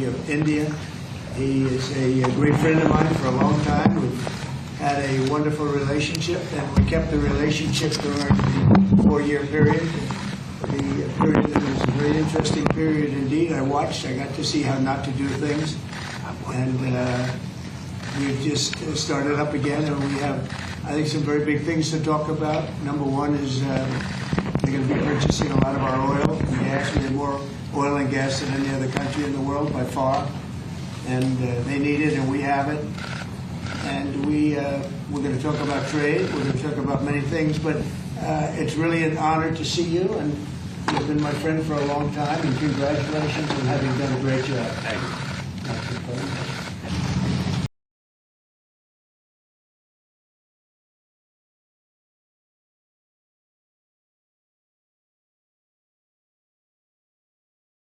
of India. He is a great friend of mine for a long time. We've had a wonderful relationship, and we kept the relationship during the 4-year period. The period that was a very interesting period indeed. I got to see how not to do things. And we've just started up again, and we have, I think, some very big things to talk about. Number one is they're going to be purchasing a lot of our oil and gas. We have more oil and gas than any other country in the world by far. And they need it, and we have it. And we're going to talk about trade. We're going to talk about many things. But it's really an honor to see you, and you've been my friend for a long time. And congratulations on having done a great job. Thank you.